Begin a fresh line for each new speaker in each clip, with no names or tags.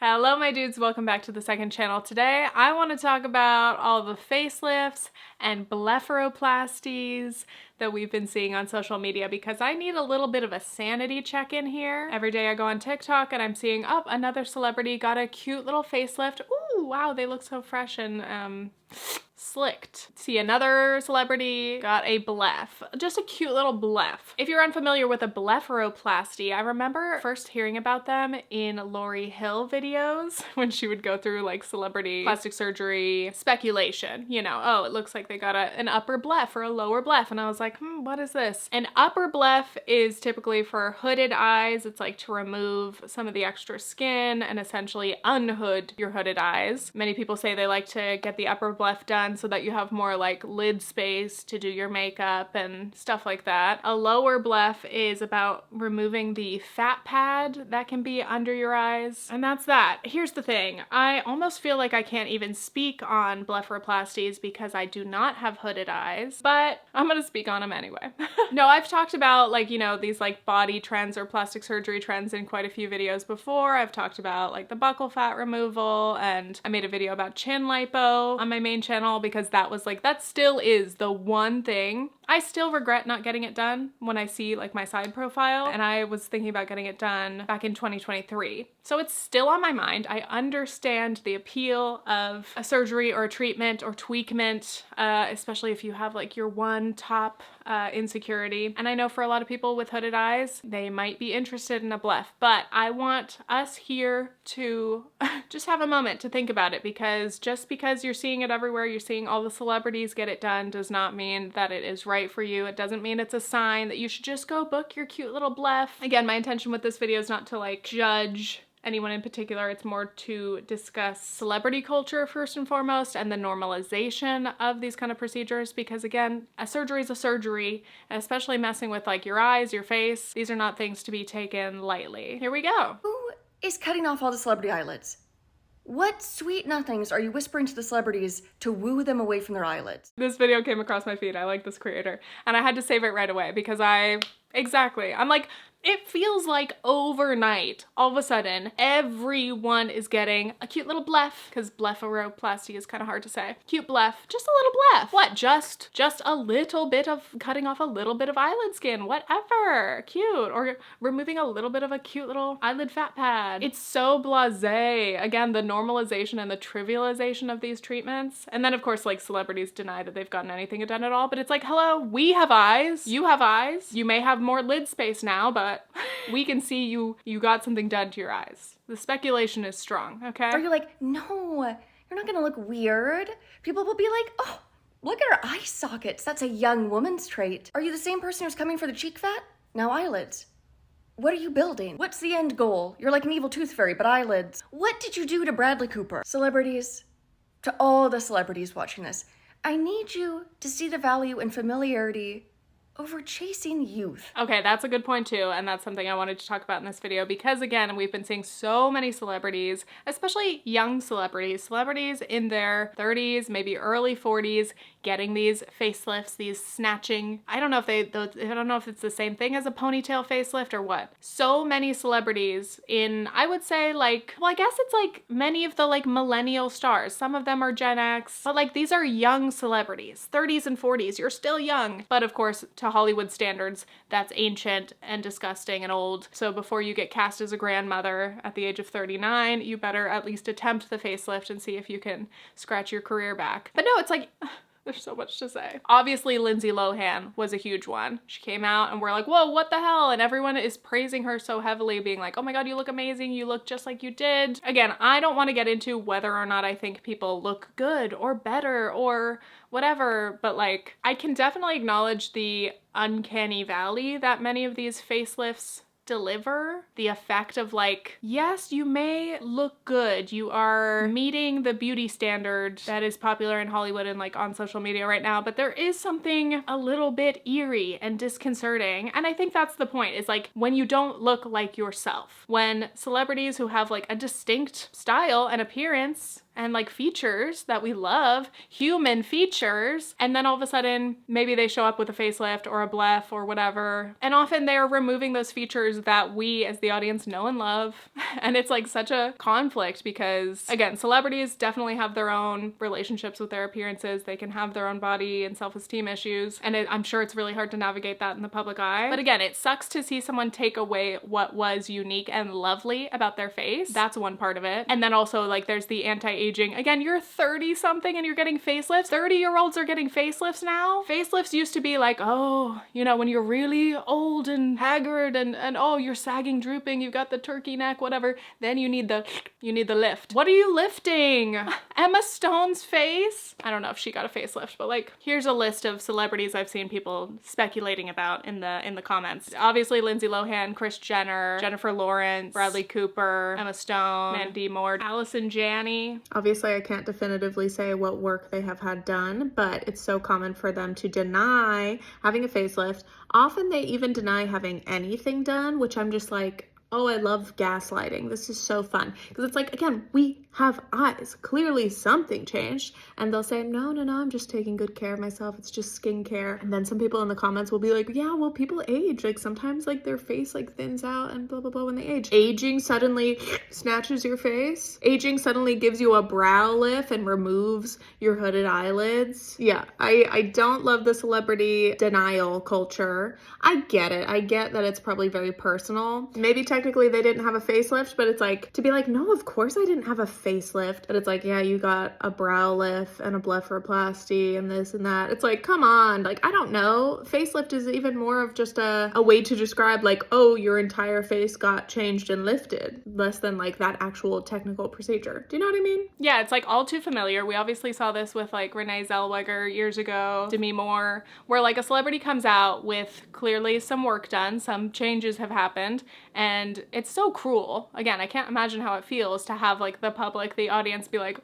Hello my dudes, welcome back to the second channel. Today I want to talk about all the facelifts and blepharoplasties that we've been seeing on social media because I need a little bit of a sanity check-in here. Every day I go on TikTok and I'm seeing, oh, another celebrity got a cute little facelift. Ooh, wow, they look so fresh and slicked. See, another celebrity got a bleph, just a cute little bleph. If you're unfamiliar with a blepharoplasty, I remember first hearing about them in Lauryn Hill videos when she would go through like celebrity plastic surgery speculation. You know, oh, it looks like they got an upper bleph or a lower bleph. And I was like, what is this? An upper bleph is typically for hooded eyes. It's like to remove some of the extra skin and essentially unhood your hooded eyes. Many people say they like to get the upper bleph done so that you have more like lid space to do your makeup and stuff like that. A lower bleph is about removing the fat pad that can be under your eyes. And that's that. Here's the thing. I almost feel like I can't even speak on blepharoplasties because I do not have hooded eyes, but I'm gonna speak on them anyway. No, I've talked about like, you know, these like body trends or plastic surgery trends in quite a few videos before. I've talked about like the buccal fat removal, and I made a video about chin lipo on my main channel because that was like, that still is the one thing. I still regret not getting it done when I see like my side profile, and I was thinking about getting it done back in 2023. So it's still on my mind. I understand the appeal of a surgery or a treatment or tweakment, especially if you have like your one top insecurity. And I know for a lot of people with hooded eyes, they might be interested in a bleph, but I want us here to just have a moment to think about it, because just because you're seeing it everywhere, you're seeing all the celebrities get it done, does not mean that it is right for you. It doesn't mean it's a sign that you should just go book your cute little bleph. Again, my intention with this video is not to like judge anyone in particular. It's more to discuss celebrity culture first and foremost, and the normalization of these kind of procedures, because again, a surgery is a surgery, and especially messing with like your eyes, your face, these are not things to be taken lightly. Here we go.
Who is cutting off all the celebrity eyelids? What sweet nothings are you whispering to the celebrities to woo them away from their eyelids?
This video came across my feed. I like this creator, and I had to save it right away because I'm like, it feels like overnight, all of a sudden, everyone is getting a cute little bleph, because blepharoplasty is kind of hard to say. Cute bleph, just a little bleph. What, just a little bit of cutting off a little bit of eyelid skin, whatever, cute. Or removing a little bit of a cute little eyelid fat pad. It's so blasé. Again, the normalization and the trivialization of these treatments. And then of course, like, celebrities deny that they've gotten anything done at all, but it's like, hello, we have eyes, you have eyes, you may have more lid space now, but we can see you got something done to your eyes. The speculation is strong, okay?
Are you like, no, you're not gonna look weird? People will be like, oh, look at her eye sockets. That's a young woman's trait. Are you the same person who's coming for the cheek fat? Now eyelids. What are you building? What's the end goal? You're like an evil tooth fairy, but eyelids. What did you do to Bradley Cooper? Celebrities, to all the celebrities watching this, I need you to see the value in familiarity over chasing youth.
Okay, that's a good point too, and that's something I wanted to talk about in this video because again, we've been seeing so many celebrities, especially young celebrities in their 30s, maybe early 40s, getting these facelifts, these snatching, I don't know if it's the same thing as a ponytail facelift or what. So many celebrities in, I would say like, well, I guess it's like many of the like millennial stars. Some of them are Gen X, but like these are young celebrities, 30s and 40s. You're still young, but of course, to Hollywood standards, that's ancient and disgusting and old. So before you get cast as a grandmother at the age of 39, you better at least attempt the facelift and see if you can scratch your career back. But no, it's like, there's so much to say. Obviously, Lindsay Lohan was a huge one. She came out and we're like, whoa, what the hell? And everyone is praising her so heavily, being like, oh my God, you look amazing. You look just like you did. Again, I don't want to get into whether or not I think people look good or better or whatever, but like, I can definitely acknowledge the uncanny valley that many of these facelifts deliver. The effect of like, yes, you may look good. You are meeting the beauty standard that is popular in Hollywood and like on social media right now, but there is something a little bit eerie and disconcerting. And I think that's the point, is like when you don't look like yourself. When celebrities who have like a distinct style and appearance and like features that we love, human features, and then all of a sudden maybe they show up with a facelift or a bleph or whatever, and often they're removing those features that we as the audience know and love. And it's like such a conflict because, again, celebrities definitely have their own relationships with their appearances. They can have their own body and self-esteem issues, and I'm sure it's really hard to navigate that in the public eye. But again, it sucks to see someone take away what was unique and lovely about their face. That's one part of it. And then also like there's the anti-aging. Again, you're 30 something and you're getting facelifts. 30-year-olds are getting facelifts now. Facelifts used to be like, oh, you know, when you're really old and haggard and oh, you're sagging, drooping, you've got the turkey neck, whatever, then you need the lift. What are you lifting? Emma Stone's face? I don't know if she got a facelift, but like here's a list of celebrities I've seen people speculating about in the comments. Obviously Lindsay Lohan, Kris Jenner, Jennifer Lawrence, Bradley Cooper, Emma Stone, Mandy Moore, Allison Janney.
Obviously I can't definitively say what work they have had done, but it's so common for them to deny having a facelift. Often they even deny having anything done, which I'm just like, oh, I love gaslighting. This is so fun. Because it's like, again, we have eyes. Clearly something changed. And they'll say, no, I'm just taking good care of myself. It's just skincare. And then some people in the comments will be like, yeah, well, people age. Like sometimes like their face like thins out and blah, blah, blah when they age. Aging suddenly snatches your face. Aging suddenly gives you a brow lift and removes your hooded eyelids. Yeah, I don't love the celebrity denial culture. I get it. I get that it's probably very personal. Maybe technically they didn't have a facelift, but it's like to be like, no, of course I didn't have a facelift. But it's like, yeah, you got a brow lift and a blepharoplasty and this and that. It's like, come on. Like, I don't know. Facelift is even more of just a way to describe like, oh, your entire face got changed and lifted, less than like that actual technical procedure. Do you know what I mean?
Yeah, it's like all too familiar. We obviously saw this with like Renee Zellweger years ago, Demi Moore, where like a celebrity comes out with clearly some work done, some changes have happened, and it's so cruel. Again, I can't imagine how it feels to have like the public, the audience be like,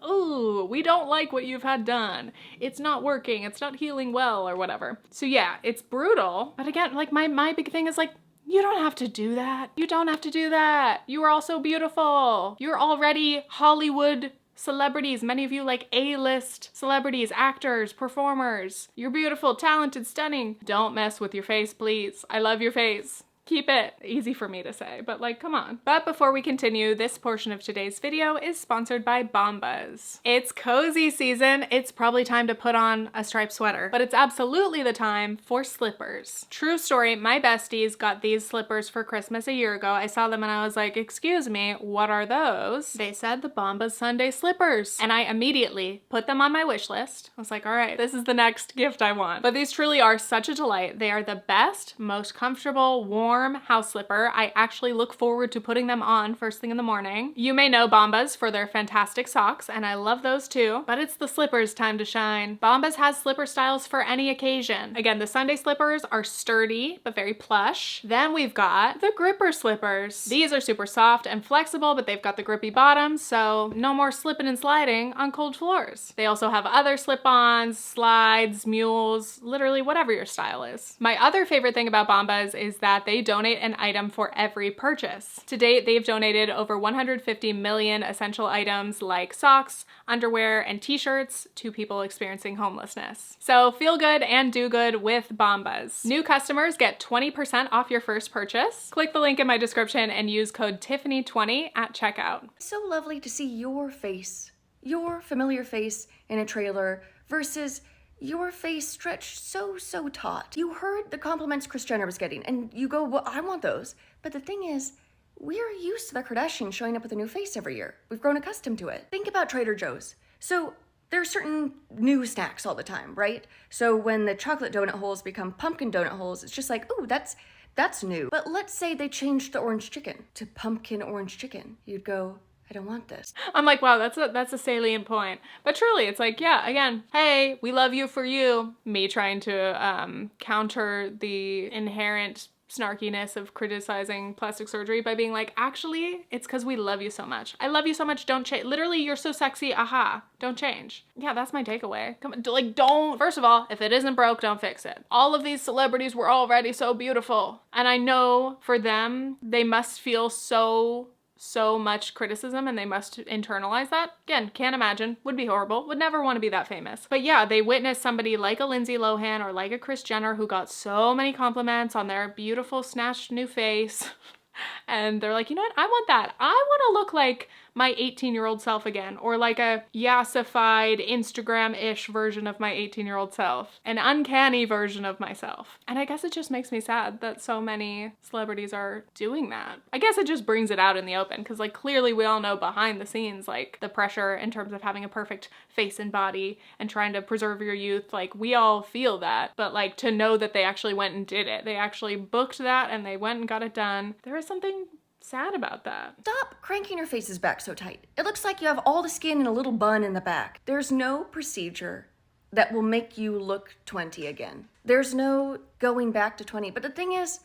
oh, we don't like what you've had done. It's not working. It's not healing well or whatever. So yeah, it's brutal. But again, like my big thing is like, you don't have to do that. You don't have to do that. You are all so beautiful. You're already Hollywood celebrities. Many of you like A-list celebrities, actors, performers. You're beautiful, talented, stunning. Don't mess with your face, please. I love your face. Keep it. Easy for me to say, but like, come on. But before we continue, this portion of today's video is sponsored by Bombas. It's cozy season. It's probably time to put on a striped sweater, but it's absolutely the time for slippers. True story, my besties got these slippers for Christmas a year ago. I saw them and I was like, excuse me, what are those? They said the Bombas Sunday slippers. And I immediately put them on my wish list. I was like, all right, this is the next gift I want. But these truly are such a delight. They are the best, most comfortable, warm house slipper. I actually look forward to putting them on first thing in the morning. You may know Bombas for their fantastic socks, and I love those too, but it's the slippers time to shine. Bombas has slipper styles for any occasion. Again, the Sunday slippers are sturdy, but very plush. Then we've got the gripper slippers. These are super soft and flexible, but they've got the grippy bottoms, so no more slipping and sliding on cold floors. They also have other slip-ons, slides, mules, literally whatever your style is. My other favorite thing about Bombas is that they donate an item for every purchase. To date, they've donated over 150 million essential items like socks, underwear, and t-shirts to people experiencing homelessness. So feel good and do good with Bombas. New customers get 20% off your first purchase. Click the link in my description and use code Tiffany20 at checkout.
So lovely to see your face, your familiar face in a trailer versus your face stretched so taut. You heard the compliments Kris Jenner was getting, and you go, well, I want those. But the thing is, we're used to the Kardashians showing up with a new face every year. We've grown accustomed to it. Think about Trader Joe's. So there are certain new snacks all the time, right? So when the chocolate donut holes become pumpkin donut holes, it's just like, ooh, that's new. But let's say they changed the orange chicken to pumpkin orange chicken. You'd go, I don't want this.
I'm like, wow, that's a salient point. But truly, it's like, yeah, again, hey, we love you for you. Me trying to counter the inherent snarkiness of criticizing plastic surgery by being like, actually, it's because we love you so much. I love you so much, don't change. Literally, you're so sexy, aha, don't change. Yeah, that's my takeaway. Come on, like, don't, first of all, if it isn't broke, don't fix it. All of these celebrities were already so beautiful. And I know for them, they must feel so so much criticism and they must internalize that. Again, can't imagine. Would be horrible. Would never want to be that famous. But yeah, they witnessed somebody like a Lindsay Lohan or like a Kris Jenner who got so many compliments on their beautiful snatched new face. And they're like, you know what? I want that. I want to look like my 18-year-old self again, or like a yassified Instagram-ish version of my 18-year-old self, an uncanny version of myself. And I guess it just makes me sad that so many celebrities are doing that. I guess it just brings it out in the open because like clearly we all know behind the scenes like the pressure in terms of having a perfect face and body and trying to preserve your youth. Like we all feel that, but like to know that they actually went and did it, they actually booked that and they went and got it done. There is something sad about that.
Stop cranking your faces back so tight. It looks like you have all the skin in a little bun in the back. There's no procedure that will make you look 20 again. There's no going back to 20. But the thing is,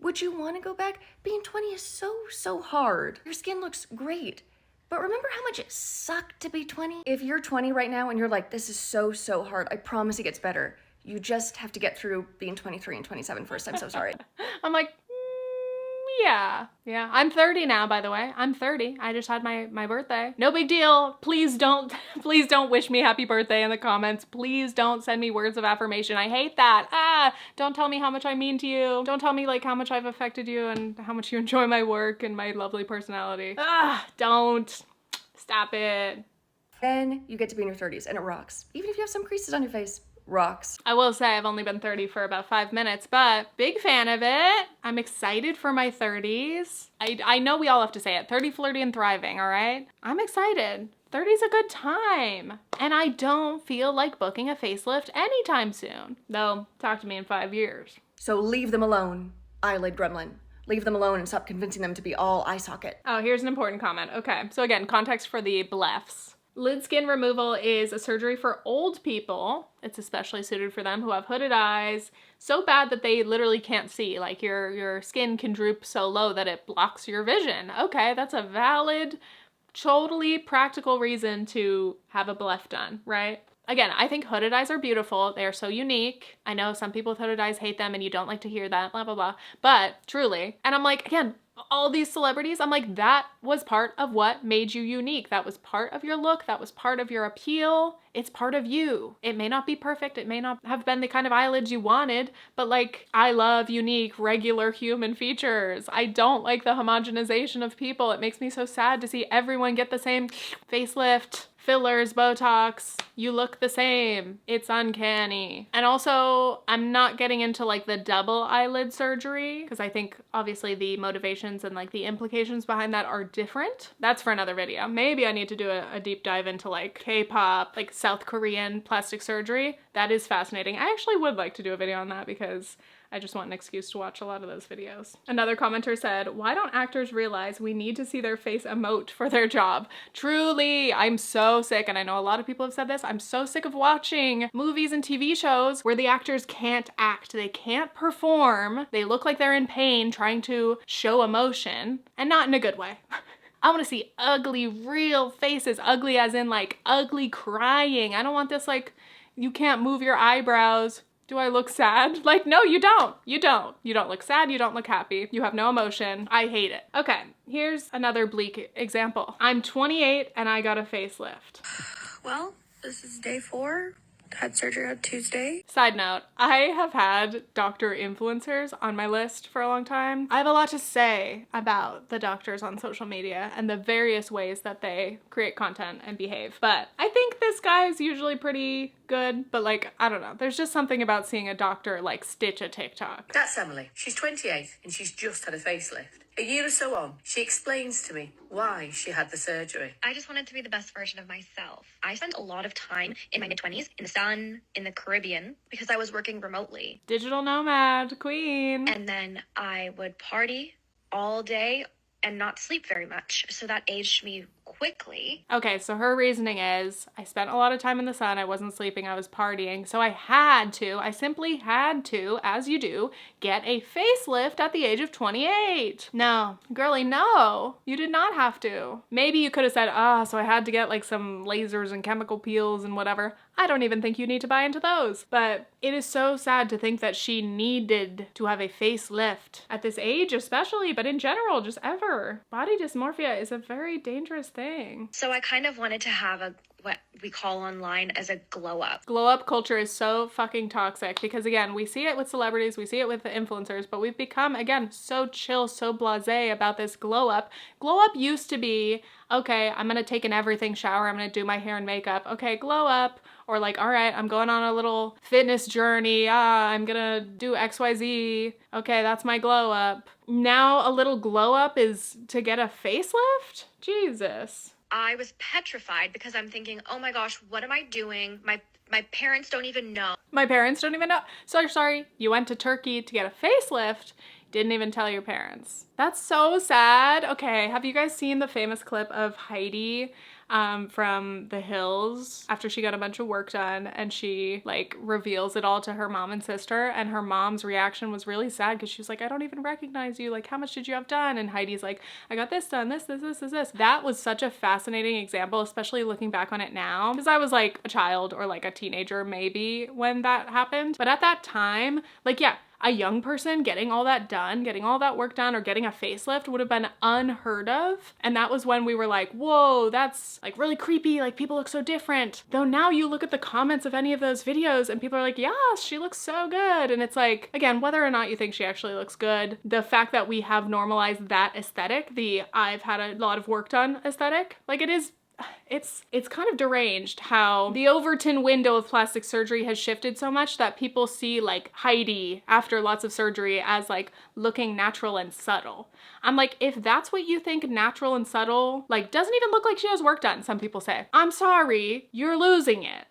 would you want to go back? Being 20 is so hard. Your skin looks great. But remember how much it sucked to be 20? If you're 20 right now and you're like, this is so hard, I promise it gets better. You just have to get through being 23 and 27 first. I'm so sorry.
I'm like, yeah. I'm 30 now, by the way. I'm 30. I just had my birthday. No big deal. Please don't wish me happy birthday in the comments. Please don't send me words of affirmation. I hate that. Don't tell me how much I mean to you. Don't tell me like how much I've affected you and how much you enjoy my work and my lovely personality. Don't. Stop it.
Then you get to be in your 30s and it rocks. Even if you have some creases on your face. Rocks.
I will say I've only been 30 for about 5 minutes, but big fan of it. I'm excited for my 30s. I know we all have to say it. 30, flirty, and thriving, all right? I'm excited. 30's a good time. And I don't feel like booking a facelift anytime soon. Though, talk to me in 5 years.
So leave them alone, eyelid gremlin. Leave them alone and stop convincing them to be all eye socket.
Oh, here's an important comment. Okay, so again, context for the blepharoplasty. Lid skin removal is a surgery for old people. It's especially suited for them who have hooded eyes, so bad that they literally can't see. Like your skin can droop so low that it blocks your vision. Okay, that's a valid, totally practical reason to have a bleph done, right? Again, I think hooded eyes are beautiful. They are so unique. I know some people with hooded eyes hate them and you don't like to hear that, blah, blah, blah. But truly, and I'm like, again, all these celebrities, I'm like, that was part of what made you unique. That was part of your look. That was part of your appeal. It's part of you. It may not be perfect. It may not have been the kind of eyelids you wanted, but like, I love unique, regular human features. I don't like the homogenization of people. It makes me so sad to see everyone get the same facelift, fillers, Botox. You look the same. It's uncanny. And also, I'm not getting into like the double eyelid surgery because I think obviously the motivations and like the implications behind that are different. That's for another video. Maybe I need to do a deep dive into like K-pop, like South Korean plastic surgery. That is fascinating. I actually would like to do a video on that because I just want an excuse to watch a lot of those videos. Another commenter said, why don't actors realize we need to see their face emote for their job? Truly, I'm so sick, and I know a lot of people have said this, I'm so sick of watching movies and TV shows where the actors can't act, they can't perform, they look like they're in pain trying to show emotion, and not in a good way. I want to see ugly, real faces, ugly as in like ugly crying. I don't want this like, you can't move your eyebrows. Do I look sad? Like, no, you don't. You don't. You don't look sad. You don't look happy. You have no emotion. I hate it. Okay, here's another bleak example. I'm 28 and I got a facelift.
Well, this is day 4. Had surgery on Tuesday.
Side note, I have had doctor influencers on my list for a long time. I have a lot to say about the doctors on social media and the various ways that they create content and behave. But I think this guy is usually pretty good, but like, I don't know. There's just something about seeing a doctor like stitch a TikTok.
That's Emily. She's 28 and she's just had a facelift. A year or so on, she explains to me why she had the surgery.
I just wanted to be the best version of myself. I spent a lot of time in my mid-20s in the sun, in the Caribbean, because I was working remotely.
Digital nomad, queen.
And then I would party all day and not sleep very much. So that aged me quickly.
Okay, so her reasoning is, I spent a lot of time in the sun, I wasn't sleeping, I was partying, so I simply had to, as you do, get a facelift at the age of 28. No, girlie, no, you did not have to. Maybe you could have said, so I had to get like some lasers and chemical peels and whatever. I don't even think you need to buy into those. But it is so sad to think that she needed to have a facelift at this age especially, but in general, just ever. Body dysmorphia is a very dangerous thing.
So I kind of wanted to have what we call online as a glow up.
Glow up culture is so fucking toxic because, again, we see it with celebrities, we see it with the influencers, but we've become, again, so chill, so blasé about this glow up. Glow up used to be, okay, I'm gonna take an everything shower, I'm gonna do my hair and makeup, okay, glow up. Or like, all right, I'm going on a little fitness journey, I'm gonna do XYZ, okay, that's my glow up. Now a little glow up is to get a facelift? Jesus.
I was petrified because I'm thinking, oh my gosh, what am I doing? My parents don't even know.
My parents don't even know. So sorry, you went to Turkey to get a facelift, didn't even tell your parents. That's so sad. Okay, have you guys seen the famous clip of Heidi from The Hills after she got a bunch of work done and she like reveals it all to her mom and sister, and her mom's reaction was really sad because she was like, I don't even recognize you, like how much did you have done? And Heidi's like, I got this done, this. That was such a fascinating example, especially looking back on it now, because I was like a child or like a teenager maybe when that happened, but at that time, like, yeah, a young person getting all that done, getting all that work done, or getting a facelift would have been unheard of. And that was when we were like, whoa, that's like really creepy, like people look so different. Though now you look at the comments of any of those videos and people are like, yes, she looks so good. And it's like, again, whether or not you think she actually looks good, the fact that we have normalized that aesthetic, the I've had a lot of work done aesthetic, like it's kind of deranged how the Overton window of plastic surgery has shifted so much that people see like Heidi after lots of surgery as like looking natural and subtle. I'm like, if that's what you think natural and subtle, like doesn't even look like she has work done, some people say, I'm sorry, you're losing it.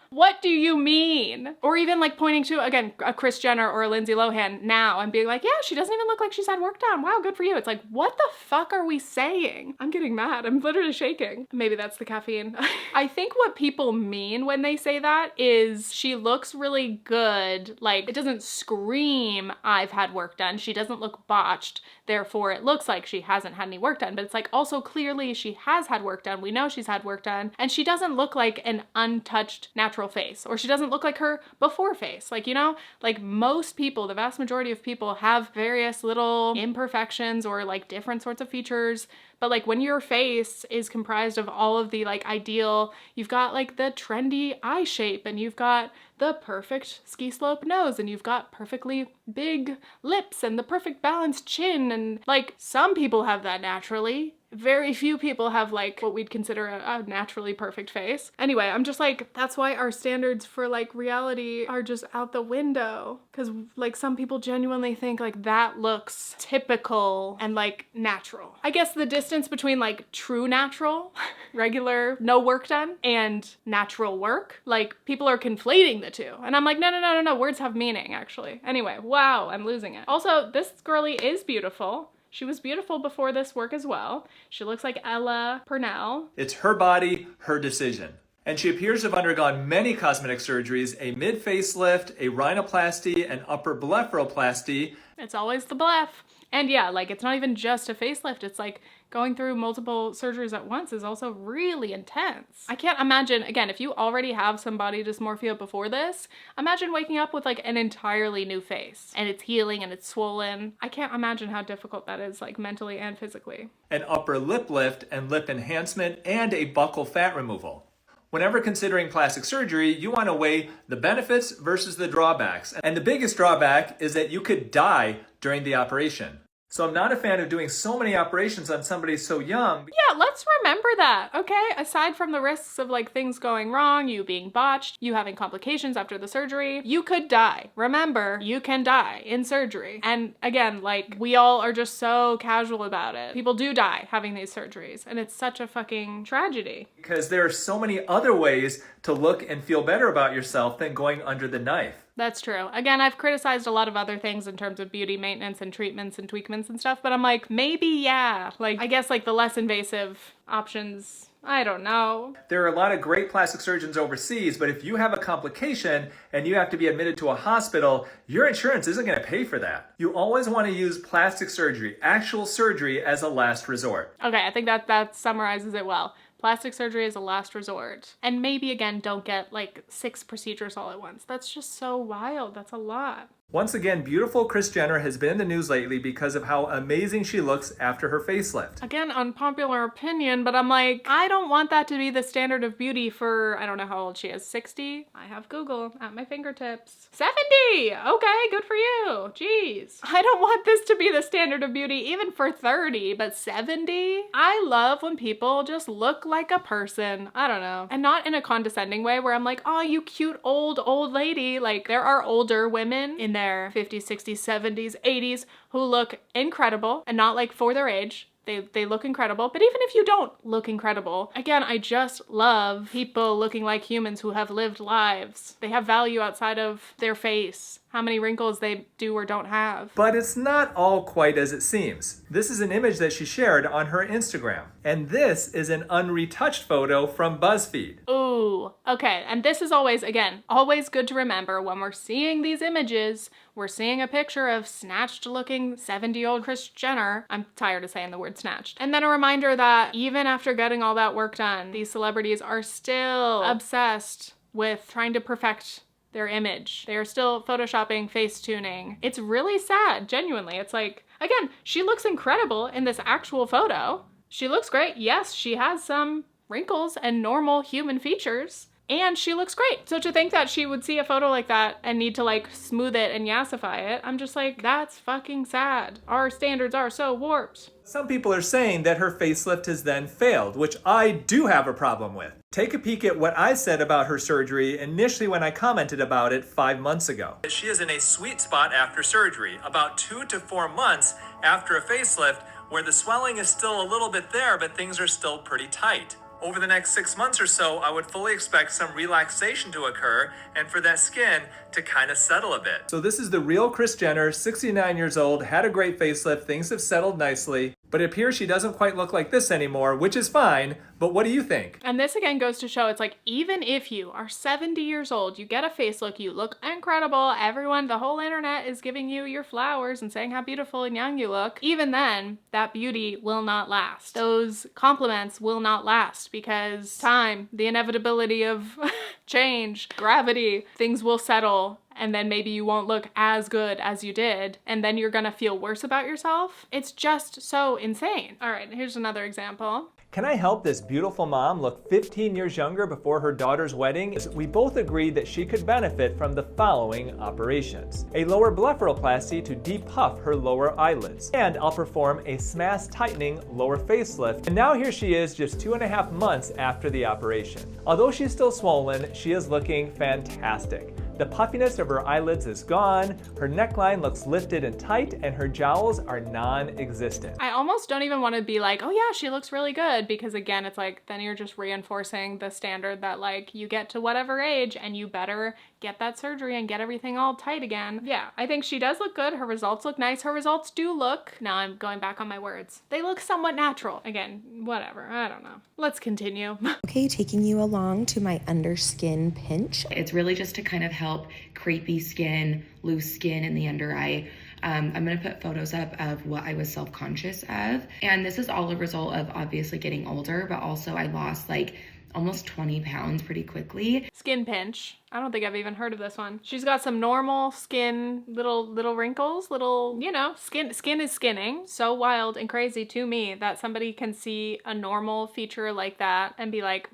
What do you mean? Or even like pointing to, again, a Kris Jenner or a Lindsay Lohan now and being like, yeah, she doesn't even look like she's had work done. Wow, good for you. It's like, what the fuck are we saying? I'm getting mad. I'm literally shaking. Maybe that's the caffeine. I think what people mean when they say that is she looks really good. Like, it doesn't scream, I've had work done. She doesn't look botched. Therefore, it looks like she hasn't had any work done. But it's like, also clearly she has had work done. We know she's had work done. And she doesn't look like an untouched natural face, or she doesn't look like her before face. Like, you know, like most people, the vast majority of people have various little imperfections or like different sorts of features. But like when your face is comprised of all of the like ideal, you've got like the trendy eye shape, and you've got the perfect ski slope nose, and you've got perfectly big lips and the perfect balanced chin, and like some people have that naturally. Very few people have like what we'd consider a naturally perfect face. Anyway, I'm just like, that's why our standards for like reality are just out the window. Cause like some people genuinely think like that looks typical and like natural. I guess the distance between like true natural, regular, no work done, and natural work, like people are conflating the two. And I'm like, no, words have meaning actually. Anyway, wow, I'm losing it. Also, this girly is beautiful. She was beautiful before this work as well. She looks like Ella Purnell.
It's her body, her decision. And she appears to have undergone many cosmetic surgeries, a mid-facelift, a rhinoplasty, an upper blepharoplasty.
It's always the bleph. And yeah, like it's not even just a facelift. It's like going through multiple surgeries at once is also really intense. I can't imagine, again, if you already have some body dysmorphia before this, imagine waking up with like an entirely new face and it's healing and it's swollen. I can't imagine how difficult that is, like mentally and physically.
An upper lip lift and lip enhancement, and a buccal fat removal. Whenever considering plastic surgery, you want to weigh the benefits versus the drawbacks. And the biggest drawback is that you could die during the operation. So I'm not a fan of doing so many operations on somebody so young.
Yeah, let's remember that, okay? Aside from the risks of like things going wrong, you being botched, you having complications after the surgery, you could die. Remember, you can die in surgery. And again, like we all are just so casual about it. People do die having these surgeries, and it's such a fucking tragedy.
Because there are so many other ways to look and feel better about yourself than going under the knife.
That's true. Again, I've criticized a lot of other things in terms of beauty maintenance and treatments and tweakments and stuff, but I'm like, maybe, yeah. Like, I guess like the less invasive options, I don't know.
There are a lot of great plastic surgeons overseas, but if you have a complication and you have to be admitted to a hospital, your insurance isn't going to pay for that. You always want to use plastic surgery, actual surgery, as a last resort.
Okay, I think that summarizes it well. Plastic surgery is a last resort. And maybe again, don't get like 6 procedures all at once. That's just so wild. That's a lot.
Once again, beautiful Kris Jenner has been in the news lately because of how amazing she looks after her facelift.
Again, unpopular opinion, but I'm like, I don't want that to be the standard of beauty for, I don't know how old she is, 60? I have Google at my fingertips. 70! Okay, good for you. Jeez. I don't want this to be the standard of beauty even for 30, but 70? I love when people just look like a person. I don't know. And not in a condescending way where I'm like, oh, you cute old lady. Like, there are older women in their 50s, 60s, 70s, 80s who look incredible and not like for their age. They look incredible, but even if you don't look incredible, again, I just love people looking like humans who have lived lives. They have value outside of their face, how many wrinkles they do or don't have.
But it's not all quite as it seems. This is an image that she shared on her Instagram. And this is an unretouched photo from BuzzFeed.
Ooh, okay. And this is always, again, always good to remember when we're seeing these images, we're seeing a picture of snatched looking 70-year-old Kris Jenner. I'm tired of saying the word snatched. And then a reminder that even after getting all that work done, these celebrities are still obsessed with trying to perfect their image. They are still photoshopping, face tuning. It's really sad, genuinely. It's like, again, she looks incredible in this actual photo. She looks great. Yes, she has some wrinkles and normal human features, and she looks great. So to think that she would see a photo like that and need to like smooth it and yassify it, I'm just like, that's fucking sad. Our standards are so warped.
Some people are saying that her facelift has then failed, which I do have a problem with. Take a peek at what I said about her surgery initially when I commented about it 5 months ago. She is in a sweet spot after surgery, about 2 to 4 months after a facelift, where the swelling is still a little bit there, but things are still pretty tight. Over the next 6 months or so, I would fully expect some relaxation to occur and for that skin to kind of settle a bit. So this is the real Kris Jenner, 69 years old, had a great facelift, things have settled nicely, but it appears she doesn't quite look like this anymore, which is fine, but what do you think?
And this again goes to show it's like, even if you are 70 years old, you get a facelift, you look incredible, everyone, the whole internet is giving you your flowers and saying how beautiful and young you look, even then, that beauty will not last. Those compliments will not last because time, the inevitability of change, gravity, things will settle, and then maybe you won't look as good as you did, and then you're gonna feel worse about yourself. It's just so insane. All right, here's another example.
Can I help this beautiful mom look 15 years younger before her daughter's wedding? We both agreed that she could benefit from the following operations. A lower blepharoplasty to depuff her lower eyelids. And I'll perform a smash tightening lower facelift. And now here she is just 2.5 months after the operation. Although she's still swollen, she is looking fantastic. The puffiness of her eyelids is gone, her neckline looks lifted and tight, and her jowls are non-existent.
I almost don't even want to be like, oh yeah, she looks really good, because again, it's like, then you're just reinforcing the standard that like, you get to whatever age and you better get that surgery and get everything all tight again. Yeah, I think she does look good. Her results look nice. Her results do look, now I'm going back on my words, they look somewhat natural. Again, whatever, I don't know. Let's continue.
Okay, taking you along to my underskin pinch.
It's really just to kind of help crepey skin, loose skin in the under eye. I'm gonna put photos up of what I was self-conscious of. And this is all a result of obviously getting older, but also I lost like almost 20 pounds pretty quickly.
Skin pinch. I don't think I've even heard of this one. She's got some normal skin, little wrinkles, little, you know, skin is skinning. So wild and crazy to me that somebody can see a normal feature like that and be like,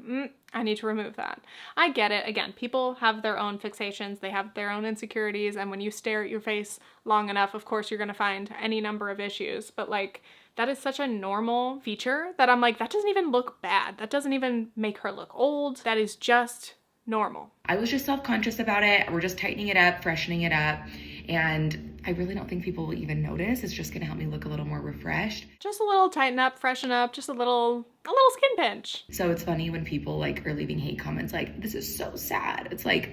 I need to remove that. I get it. Again, people have their own fixations. They have their own insecurities. And when you stare at your face long enough, of course, you're going to find any number of issues. But like, that is such a normal feature that I'm like, that doesn't even look bad. That doesn't even make her look old. That is just normal.
I was just self-conscious about it. We're just tightening it up, freshening it up. And I really don't think people will even notice. It's just gonna help me look a little more refreshed.
Just a little tighten up, freshen up, just a little skin pinch.
So it's funny when people like are leaving hate comments like, this is so sad. It's like,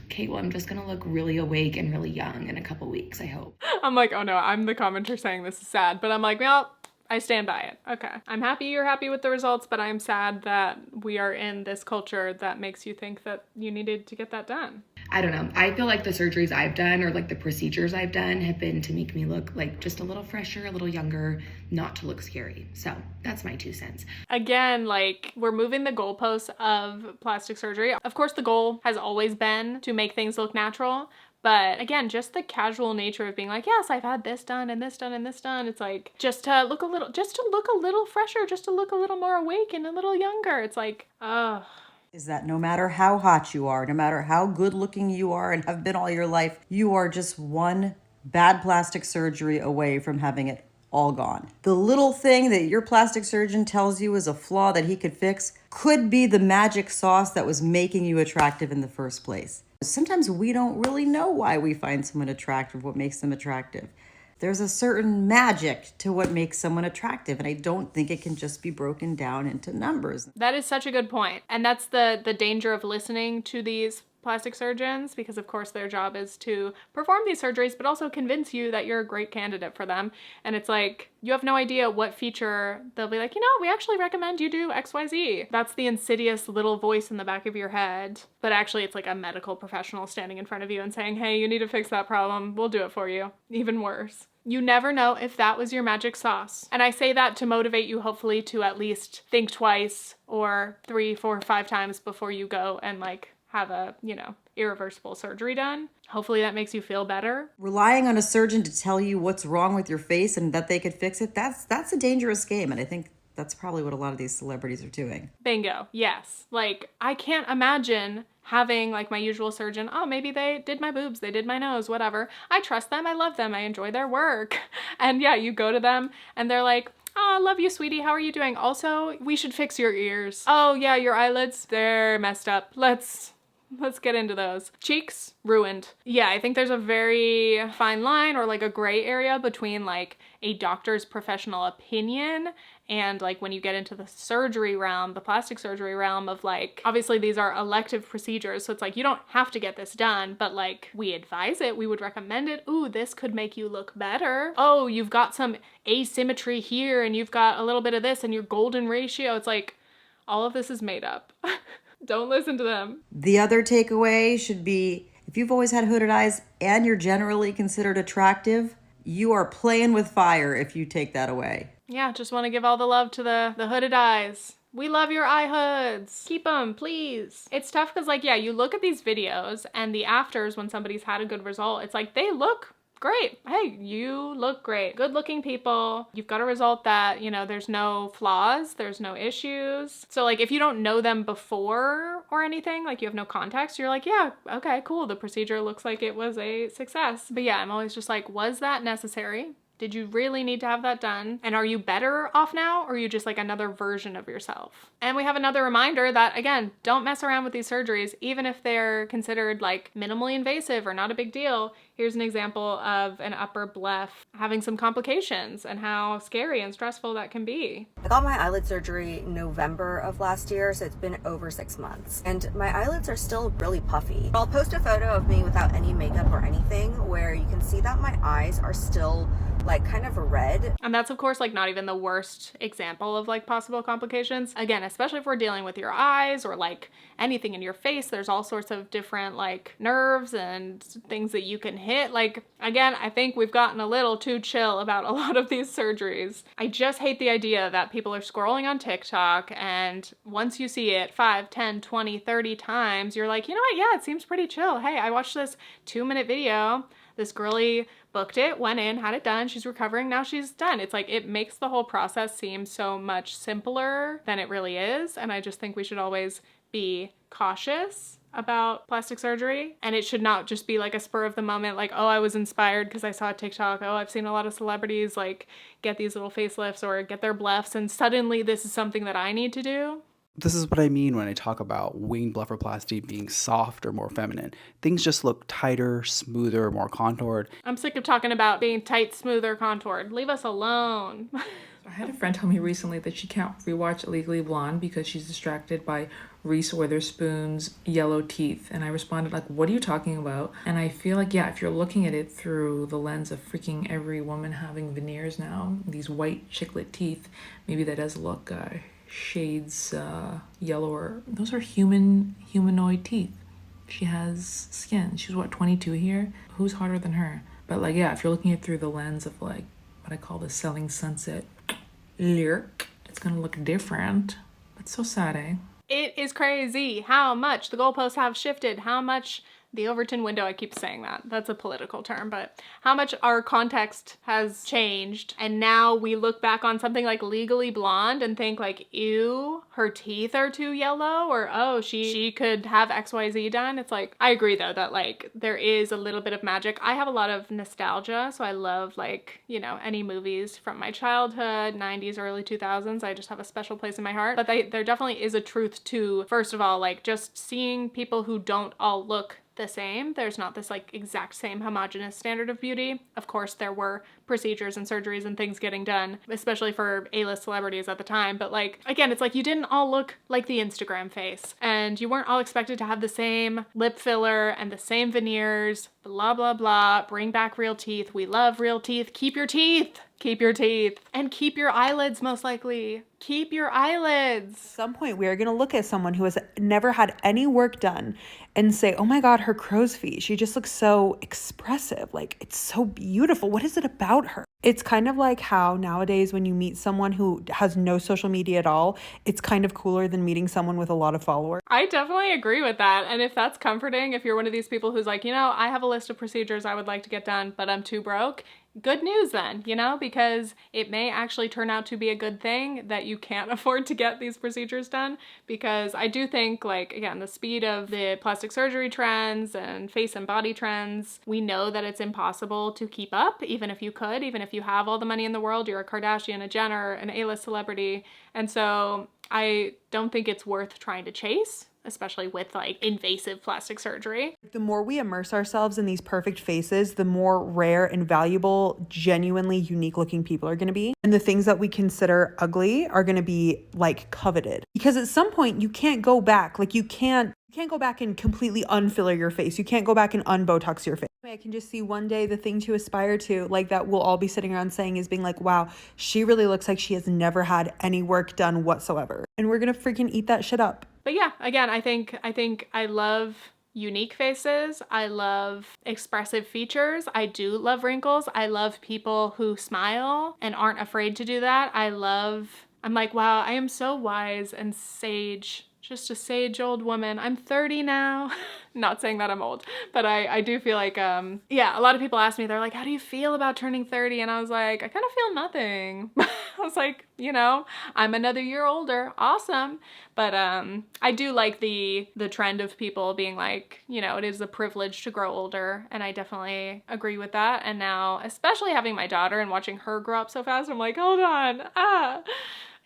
okay, well, I'm just gonna look really awake and really young in a couple weeks, I hope.
I'm like, oh no, I'm the commenter saying this is sad, but I'm like, well, I stand by it. Okay. I'm happy you're happy with the results, but I'm sad that we are in this culture that makes you think that you needed to get that done.
I don't know. I feel like the surgeries I've done or like the procedures I've done have been to make me look like just a little fresher, a little younger, not to look scary. So that's my 2 cents.
Again, like, we're moving the goalposts of plastic surgery. Of course, the goal has always been to make things look natural. But again, just the casual nature of being like, yes, I've had this done and this done and this done. It's like, just to look a little fresher, just to look a little more awake and a little younger. It's like, ugh.
Is that no matter how hot you are, no matter how good looking you are and have been all your life, you are just one bad plastic surgery away from having it all gone. The little thing that your plastic surgeon tells you is a flaw that he could fix could be the magic sauce that was making you attractive in the first place. Sometimes we don't really know why we find someone attractive, what makes them attractive. There's a certain magic to what makes someone attractive, and I don't think it can just be broken down into numbers.
That is such a good point. And that's the danger of listening to these plastic surgeons, because of course their job is to perform these surgeries, but also convince you that you're a great candidate for them. And it's like, you have no idea what feature they'll be like, we actually recommend you do XYZ. That's the insidious little voice in the back of your head. But actually it's like a medical professional standing in front of you and saying, hey, you need to fix that problem. We'll do it for you. Even worse. You never know if that was your magic sauce. And I say that to motivate you, hopefully, to at least think twice or 3, 4, 5 times before you go and like have a, irreversible surgery done. Hopefully that makes you feel better.
Relying on a surgeon to tell you what's wrong with your face and that they could fix it, that's a dangerous game. And I think that's probably what a lot of these celebrities are doing.
Bingo. Yes. Like, I can't imagine having like my usual surgeon, oh, maybe they did my boobs, they did my nose, whatever. I trust them, I love them, I enjoy their work. And yeah, you go to them and they're like, oh, I love you, sweetie. How are you doing? Also, we should fix your ears. Oh yeah, your eyelids, they're messed up. Let's get into those. Cheeks, ruined. Yeah, I think there's a very fine line or like a gray area between like a doctor's professional opinion and like when you get into the surgery realm, the plastic surgery realm of like, obviously these are elective procedures. So it's like, you don't have to get this done, but like we advise it, we would recommend it. Ooh, this could make you look better. Oh, you've got some asymmetry here and you've got a little bit of this and your golden ratio. It's like, all of this is made up. Don't listen to them.
The other takeaway should be, if you've always had hooded eyes and you're generally considered attractive, you are playing with fire if you take that away.
Yeah, just want to give all the love to the hooded eyes. We love your eye hoods. Keep them, please. It's tough because like, yeah, you look at these videos and the afters when somebody's had a good result, it's like they look great. Hey, you look great. Good looking people. You've got a result that, there's no flaws, there's no issues. So like if you don't know them before or anything, like you have no context, you're like, yeah, okay, cool. The procedure looks like it was a success. But yeah, I'm always just like, was that necessary? Did you really need to have that done? And are you better off now? Or are you just like another version of yourself? And we have another reminder that, again, don't mess around with these surgeries, even if they're considered like minimally invasive or not a big deal. Here's an example of an upper bleph having some complications and how scary and stressful that can be.
I got my eyelid surgery November of last year, so it's been over 6 months. And my eyelids are still really puffy. I'll post a photo of me without any makeup or anything where you can see that my eyes are still like kind of red.
And that's of course like not even the worst example of like possible complications. Again, especially if we're dealing with your eyes or like anything in your face, there's all sorts of different like nerves and things that you can hit. Like, again, I think we've gotten a little too chill about a lot of these surgeries. I just hate the idea that people are scrolling on TikTok and once you see it 5, 10, 20, 30 times, you're like, you know what? Yeah, it seems pretty chill. Hey, I watched this 2-minute video. This girlie booked it, went in, had it done, she's recovering, now she's done. It's like, it makes the whole process seem so much simpler than it really is. And I just think we should always be cautious about plastic surgery. And it should not just be like a spur of the moment, like, oh, I was inspired because I saw a TikTok. Oh, I've seen a lot of celebrities like get these little facelifts or get their blephs and suddenly this is something that I need to do.
This is what I mean when I talk about winged blepharoplasty being soft or more feminine. Things just look tighter, smoother, more contoured.
I'm sick of talking about being tight, smooth, or contoured. Leave us alone.
I had a friend tell me recently that she can't rewatch Legally Blonde because she's distracted by Reese Witherspoon's yellow teeth. And I responded like, what are you talking about? And I feel like, yeah, if you're looking at it through the lens of freaking every woman having veneers now, these white chiclet teeth, maybe that does look shades yellower. Those are humanoid teeth. She has skin. She's what, 22 here? Who's hotter than her? But like, yeah, if you're looking at it through the lens of like what I call the Selling Sunset lyric, it's gonna look different. That's so sad, eh?
It is crazy how much the goalposts have shifted, how much the Overton window, I keep saying that, that's a political term, but how much our context has changed. And now we look back on something like Legally Blonde and think like, ew, her teeth are too yellow, or oh, she could have XYZ done. It's like, I agree though that like there is a little bit of magic. I have a lot of nostalgia, so I love like, you know, any movies from my childhood, 90s, early 2000s. I just have a special place in my heart. But there definitely is a truth to, first of all, like just seeing people who don't all look the same. There's not this like exact same homogenous standard of beauty. Of course, there were procedures and surgeries and things getting done, especially for A-list celebrities at the time. But like, again, it's like you didn't all look like the Instagram face, and you weren't all expected to have the same lip filler and the same veneers, blah, blah, blah. Bring back real teeth. We love real teeth. Keep your teeth. Keep your teeth. And keep your eyelids, most likely. Keep your eyelids.
At some point, we are going to look at someone who has never had any work done and say, oh my God, her crow's feet. She just looks so expressive. Like, it's so beautiful. What is it about her? It's kind of like how nowadays when you meet someone who has no social media at all, it's kind of cooler than meeting someone with a lot of followers.
I definitely agree with that. And if that's comforting, if you're one of these people who's like, you know, I have a list of procedures I would like to get done, but I'm too broke, good news then, you know, because it may actually turn out to be a good thing that you can't afford to get these procedures done. Because I do think, like, again, the speed of the plastic surgery trends and face and body trends, we know that it's impossible to keep up, even if you could, even if you have all the money in the world, you're a Kardashian, a Jenner, an A-list celebrity. And so I don't think it's worth trying to chase, especially with like invasive plastic surgery.
The more we immerse ourselves in these perfect faces, the more rare and valuable, genuinely unique looking people are going to be. And the things that we consider ugly are going to be like coveted. Because at some point you can't go back. Like you can't go back and completely unfiller your face. You can't go back and unbotox your face. I can just see one day the thing to aspire to, like that we'll all be sitting around saying is being like, wow, she really looks like she has never had any work done whatsoever. And we're going to freaking eat that shit up.
But yeah, again, I think I love unique faces. I love expressive features. I do love wrinkles. I love people who smile and aren't afraid to do that. I'm like, wow, I am so wise and sage. Just a sage old woman. I'm 30 now. Not saying that I'm old, but I do feel like, yeah, a lot of people ask me, they're like, how do you feel about turning 30? And I was like, I kind of feel nothing. I was like, you know, I'm another year older. Awesome. But I do like the trend of people being like, you know, it is a privilege to grow older. And I definitely agree with that. And now, especially having my daughter and watching her grow up so fast, I'm like, hold on.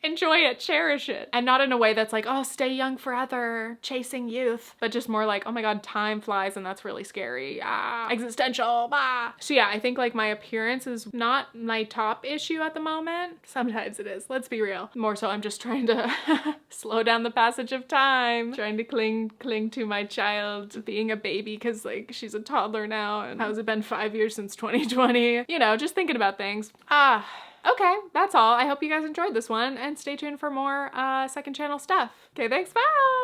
Enjoy it, cherish it. And not in a way that's like, oh, stay young forever, chasing youth, but just more like, oh my God, time flies and that's really scary. Existential, So yeah, I think like my appearance is not my top issue at the moment. Sometimes it is, let's be real. More so I'm just trying to slow down the passage of time, trying to cling to my child being a baby because like she's a toddler now and how's it been 5 years since 2020? You know, just thinking about things. Okay, that's all. I hope you guys enjoyed this one and stay tuned for more second channel stuff. Okay, thanks, bye!